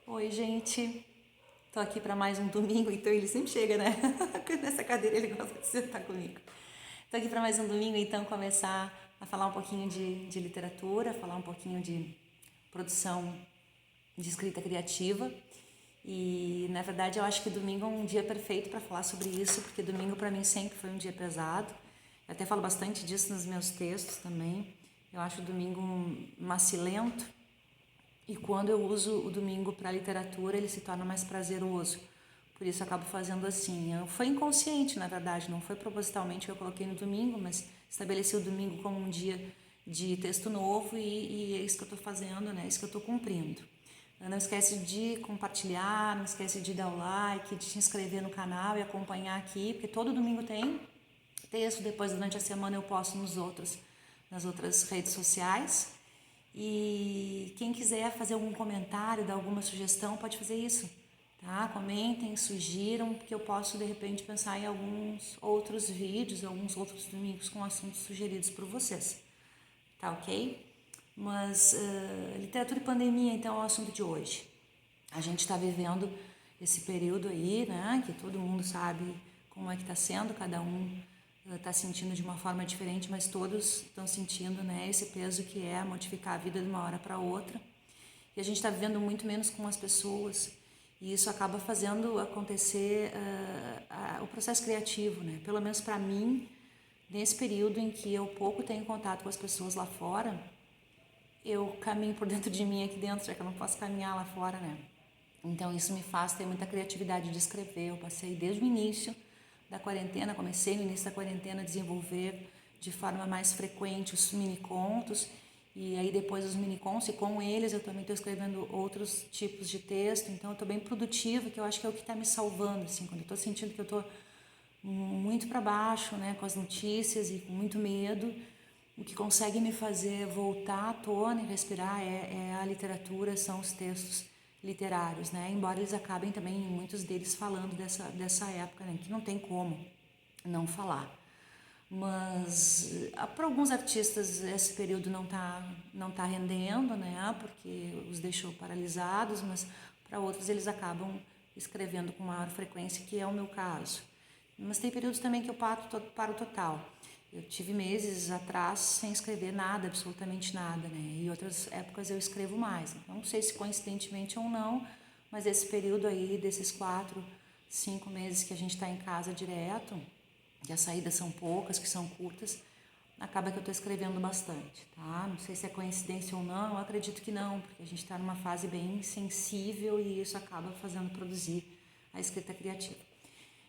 Oi, gente. Tô aqui para mais um domingo, então ele sempre chega, né? Nessa cadeira ele gosta de sentar comigo. Tô aqui para mais um domingo, então começar a falar um pouquinho de literatura, falar um pouquinho de produção de escrita criativa. E na verdade eu acho que domingo é um dia perfeito para falar sobre isso, porque domingo para mim sempre foi um dia pesado. Eu até falo bastante disso nos meus textos também. Eu acho o domingo macilento. E quando eu uso o domingo para literatura, ele se torna mais prazeroso. Por isso eu acabo fazendo assim. Foi inconsciente, na verdade, não foi propositalmente que eu coloquei no domingo, mas estabeleci o domingo como um dia de texto novo e é isso que eu estou fazendo, né? É isso que eu estou cumprindo. Não esquece de compartilhar, não esquece de dar o like, de se inscrever no canal e acompanhar aqui, porque todo domingo tem texto, depois durante a semana eu posto nas outras redes sociais. E quem quiser fazer algum comentário, dar alguma sugestão, pode fazer isso, tá? Comentem, sugiram, porque eu posso de repente pensar em alguns outros vídeos, alguns outros domingos com assuntos sugeridos por vocês, tá ok? Mas literatura e pandemia, então, é o assunto de hoje. A gente está vivendo esse período aí, né, que todo mundo sabe como é que está sendo, cada um está sentindo de uma forma diferente, mas todos estão sentindo, né, esse peso que é modificar a vida de uma hora para outra. E a gente está vivendo muito menos com as pessoas e isso acaba fazendo acontecer o processo criativo, né? Pelo menos para mim, nesse período em que eu pouco tenho contato com as pessoas lá fora, eu caminho por dentro de mim aqui dentro, já que eu não posso caminhar lá fora, né? Então isso me faz ter muita criatividade de escrever. Eu passei desde o início da quarentena, comecei no início da quarentena a desenvolver de forma mais frequente os mini contos e aí depois os mini contos e com eles eu também estou escrevendo outros tipos de texto. Então eu estou bem produtiva, que eu acho que é o que está me salvando, assim, quando eu estou sentindo que eu estou muito para baixo, né, com as notícias e com muito medo. O que consegue me fazer voltar à tona e respirar é a literatura, são os textos literários, né? Embora eles acabem também, muitos deles, falando dessa época, né? Que não tem como não falar. Mas para alguns artistas esse período não tá rendendo, né? Porque os deixou paralisados, mas para outros eles acabam escrevendo com maior frequência, que é o meu caso. Mas tem períodos também que eu paro total. Eu tive meses atrás sem escrever nada, absolutamente nada, né? E outras épocas eu escrevo mais. Não sei se coincidentemente ou não, mas esse período aí, desses 4, 5 meses que a gente está em casa direto, que as saídas são poucas, que são curtas, acaba que eu estou escrevendo bastante, tá? Não sei se é coincidência ou não, eu acredito que não, porque a gente está numa fase bem sensível e isso acaba fazendo produzir a escrita criativa.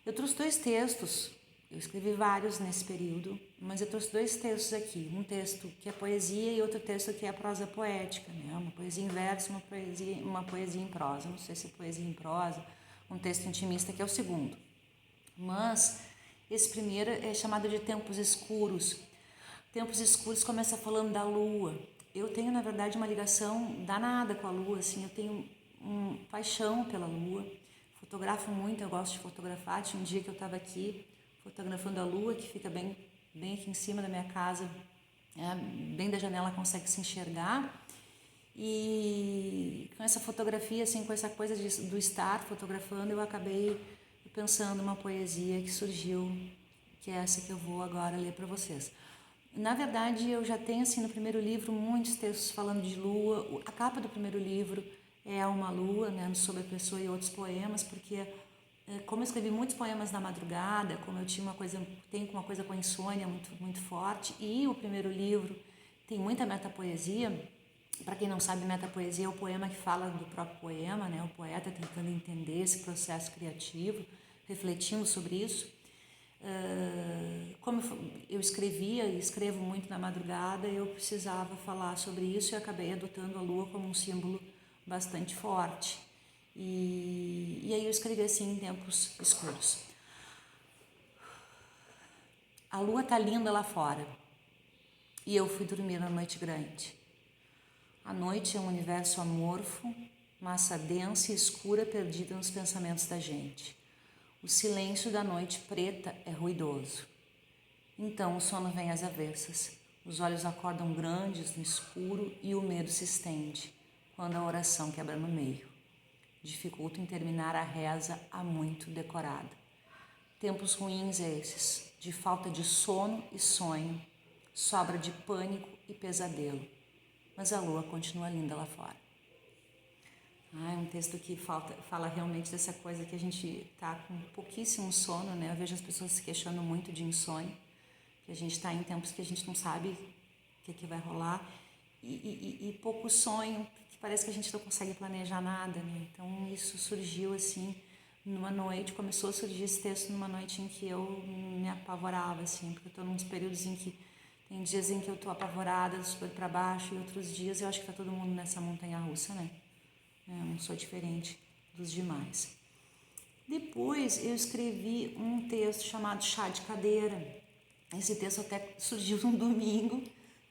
Eu trouxe 2 textos, eu escrevi vários nesse período, mas eu trouxe 2 textos aqui. Um texto que é poesia e outro texto que é prosa poética, né? Uma poesia em verso, uma poesia em prosa. Não sei se é poesia em prosa, um texto intimista que é o segundo. Mas esse primeiro é chamado de Tempos Escuros. Tempos Escuros começa falando da lua. Eu tenho, na verdade, uma ligação danada com a lua, assim, eu tenho paixão pela lua. Fotografo muito, eu gosto de fotografar. Tinha um dia que eu estava aqui fotografando a lua, que fica bem aqui em cima da minha casa, bem da janela consegue se enxergar. E com essa fotografia, assim, com essa coisa do estar fotografando, eu acabei pensando uma poesia que surgiu, que é essa que eu vou agora ler para vocês. Na verdade, eu já tenho, assim, no primeiro livro, muitos textos falando de lua. A capa do primeiro livro é uma lua, né, sobre a pessoa e outros poemas, porque como eu escrevi muitos poemas na madrugada, como eu tenho uma coisa com a insônia muito forte, e o primeiro livro tem muita metapoesia. Para quem não sabe, metapoesia é o poema que fala do próprio poema, né? O poeta tentando entender esse processo criativo, refletindo sobre isso. Como eu escrevia e escrevo muito na madrugada, eu precisava falar sobre isso e acabei adotando a lua como um símbolo bastante forte. E aí eu escrevi assim em Tempos Escuros. A lua tá linda lá fora e eu fui dormir na noite grande. A noite é um universo amorfo, massa densa e escura perdida nos pensamentos da gente. O silêncio da noite preta é ruidoso. Então o sono vem às avessas. Os olhos acordam grandes no escuro e o medo se estende, quando a oração quebra no meio. dificultam em terminar a reza há muito decorada. Tempos ruins esses, de falta de sono e sonho, sobra de pânico e pesadelo. Mas a lua continua linda lá fora. É um texto que fala realmente dessa coisa que a gente está com pouquíssimo sono, né? Eu vejo as pessoas se queixando muito de insônia, que a gente está em tempos que a gente não sabe o que vai rolar, e pouco sonho, que parece que a gente não consegue planejar nada, né? Então isso surgiu assim, numa noite, começou a surgir esse texto numa noite em que eu me apavorava, assim, porque eu estou nos períodos em que, tem dias em que eu estou apavorada, super para baixo, e outros dias eu acho que está todo mundo nessa montanha-russa, né? Eu não sou diferente dos demais. Depois eu escrevi um texto chamado Chá de Cadeira. Esse texto até surgiu num domingo,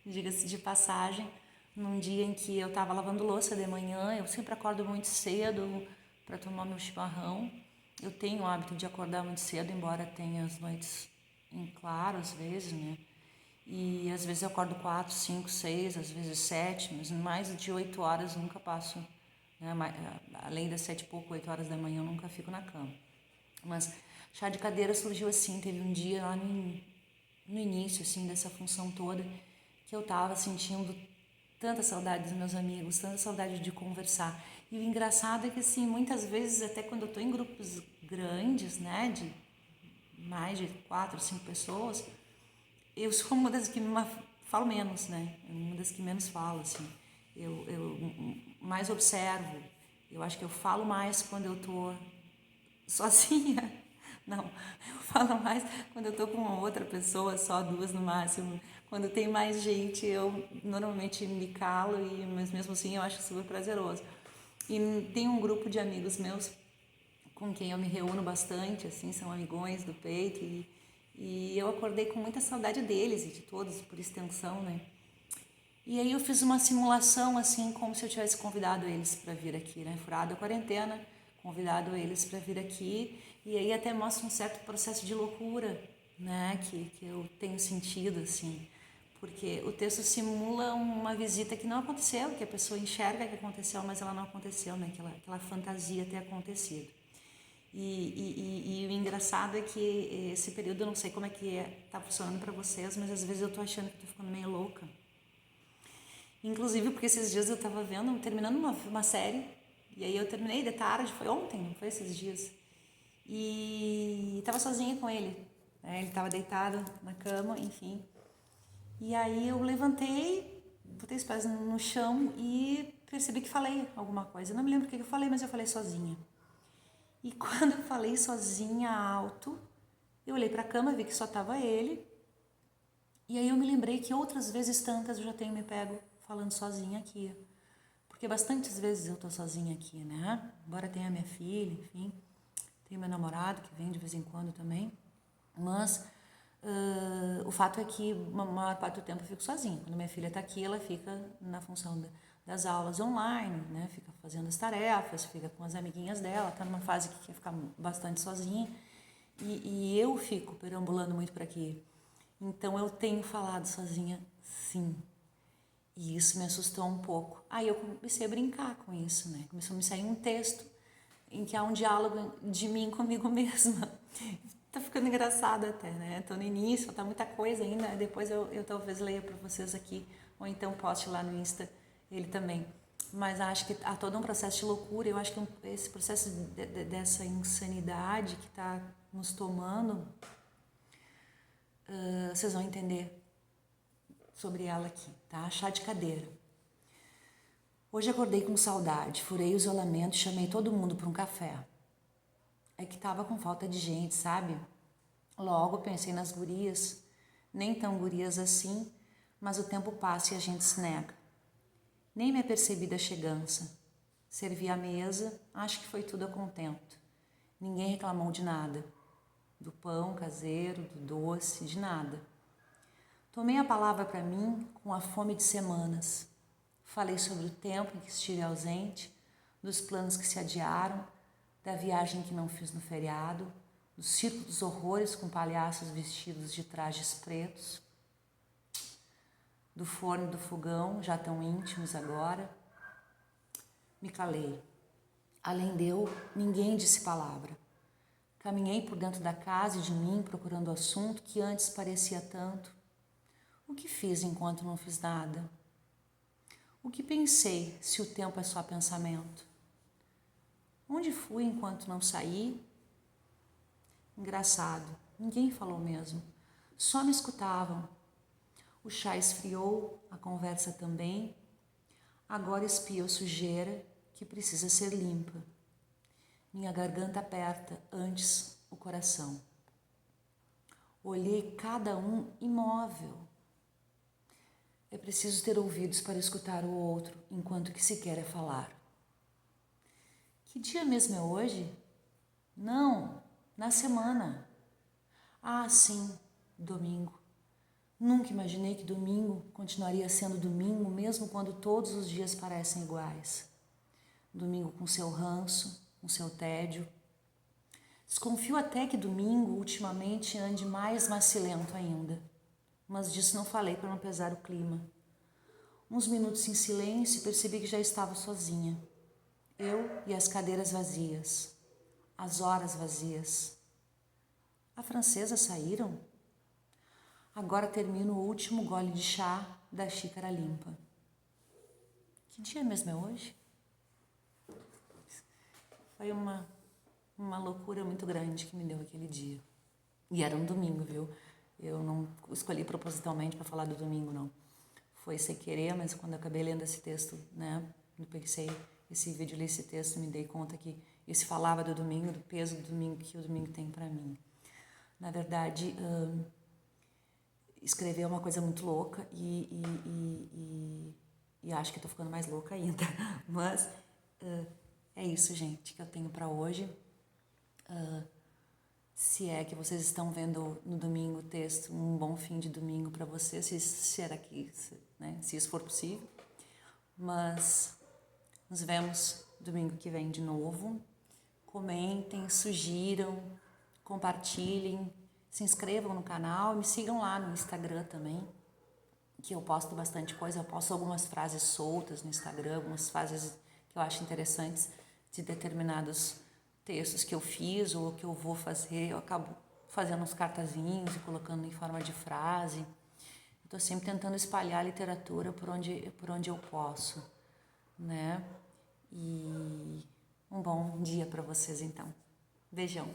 diga-se de passagem, num dia em que eu estava lavando louça de manhã. Eu sempre acordo muito cedo para tomar meu chimarrão. Eu tenho o hábito de acordar muito cedo, embora tenha as noites em claro às vezes, né? E às vezes eu acordo 4, 5, 6, às vezes 7, mas mais de 8 horas eu nunca passo, né? Além das 7 e pouco, 8 horas da manhã eu nunca fico na cama. Mas chá de cadeira surgiu assim, teve um dia lá no início assim dessa função toda que eu estava sentindo tanta saudade dos meus amigos, tanta saudade de conversar. E o engraçado é que assim, muitas vezes até quando eu estou em grupos grandes, né, de mais de 4, 5 pessoas, eu sou uma das que falo menos, né? Uma das que menos falo, assim. Eu mais observo. Eu acho que eu falo mais quando eu tô sozinha. Não, eu falo mais quando eu tô com uma outra pessoa, só 2 no máximo. Quando tem mais gente, eu normalmente me calo, mas mesmo assim eu acho super prazeroso. E tem um grupo de amigos meus com quem eu me reúno bastante, assim, são amigões do peito, e eu acordei com muita saudade deles e de todos, por extensão, né? E aí eu fiz uma simulação, assim, como se eu tivesse convidado eles para vir aqui, né? Furado a quarentena, convidado eles para vir aqui, e aí até mostra um certo processo de loucura, né? Que eu tenho sentido, assim, porque o texto simula uma visita que não aconteceu, que a pessoa enxerga que aconteceu, mas ela não aconteceu, né? Aquela fantasia ter acontecido. E o engraçado é que esse período, eu não sei como é que tá funcionando para vocês, mas às vezes eu tô achando que eu tô ficando meio louca. Inclusive porque esses dias eu tava terminando uma série, e aí eu terminei de tarde, foi ontem, não foi esses dias. E tava sozinha com ele, né? Ele tava deitado na cama, enfim. E aí eu levantei, botei os pés no chão e percebi que falei alguma coisa. Eu não me lembro o que eu falei, mas eu falei sozinha. E quando eu falei sozinha, alto, eu olhei para a cama, vi que só estava ele. E aí eu me lembrei que outras vezes tantas eu já tenho me pego falando sozinha aqui. Porque bastantes vezes eu tô sozinha aqui, né? Embora tenha minha filha, enfim. Tenho meu namorado que vem de vez em quando também. Mas o fato é que a maior parte do tempo eu fico sozinha. Quando minha filha está aqui, ela fica na função das aulas online, né? Fica fazendo as tarefas, fica com as amiguinhas dela, está numa fase que quer ficar bastante sozinha. E eu fico perambulando muito por aqui. Então eu tenho falado sozinha, sim. E isso me assustou um pouco. Aí eu comecei a brincar com isso, né? Começou a me sair um texto em que há um diálogo de mim comigo mesma. Tá ficando engraçado até, né? Tô no início, tá muita coisa ainda. Depois eu talvez leia para vocês aqui, ou então poste lá no Insta ele também. Mas acho que há todo um processo de loucura. Eu acho que esse processo dessa insanidade que tá nos tomando, vocês vão entender sobre ela aqui, tá? Chá de cadeira. Hoje acordei com saudade, furei o isolamento e chamei todo mundo para um café. É que tava com falta de gente, sabe? Logo pensei nas gurias, nem tão gurias assim, mas o tempo passa e a gente se nega. Nem me apercebi da chegança. Servi a mesa, acho que foi tudo a contento. Ninguém reclamou de nada. Do pão caseiro, do doce, de nada. Tomei a palavra para mim com a fome de semanas. Falei sobre o tempo em que estive ausente, dos planos que se adiaram, da viagem que não fiz no feriado, do circo dos horrores com palhaços vestidos de trajes pretos, do forno e do fogão, já tão íntimos agora. Me calei. Além de eu, ninguém disse palavra. Caminhei por dentro da casa e de mim, procurando o assunto que antes parecia tanto. O que fiz enquanto não fiz nada? O que pensei, se o tempo é só pensamento? Onde fui enquanto não saí? Engraçado, ninguém falou mesmo. Só me escutavam. O chá esfriou, a conversa também. Agora espio a sujeira que precisa ser limpa. Minha garganta aperta, antes o coração. Olhei cada um imóvel. É preciso ter ouvidos para escutar o outro, enquanto que se quer é falar. Que dia mesmo é hoje? Não, na semana. Ah, sim, domingo. Nunca imaginei que domingo continuaria sendo domingo, mesmo quando todos os dias parecem iguais. Domingo com seu ranço, com seu tédio. Desconfio até que domingo, ultimamente, ande mais macilento ainda. Mas disso não falei para não pesar o clima. Uns minutos em silêncio e percebi que já estava sozinha. Eu e as cadeiras vazias. As horas vazias. A francesa saíram? Agora termino o último gole de chá da xícara limpa. Que dia mesmo é hoje? Foi uma loucura muito grande que me deu aquele dia. E era um domingo, viu? Eu não escolhi propositalmente para falar do domingo, não. Foi sem querer, mas quando eu acabei lendo esse texto, né? Eu pensei, esse vídeo, li esse texto, me dei conta que isso falava do domingo, do peso do domingo que o domingo tem para mim. Na verdade, escrever é uma coisa muito louca e acho que estou ficando mais louca ainda. Mas é isso, gente, que eu tenho para hoje. Se é que vocês estão vendo no domingo o texto, um bom fim de domingo para vocês, se era que, né, se isso for possível. Mas nos vemos domingo que vem de novo. Comentem, sugiram, compartilhem, se inscrevam no canal e me sigam lá no Instagram também, que eu posto bastante coisa. Eu posto algumas frases soltas no Instagram, algumas frases que eu acho interessantes de determinados textos que eu fiz ou que eu vou fazer. Eu acabo fazendo uns cartazinhos e colocando em forma de frase. Estou sempre tentando espalhar a literatura por onde eu posso, né? E um bom dia para vocês, então. Beijão.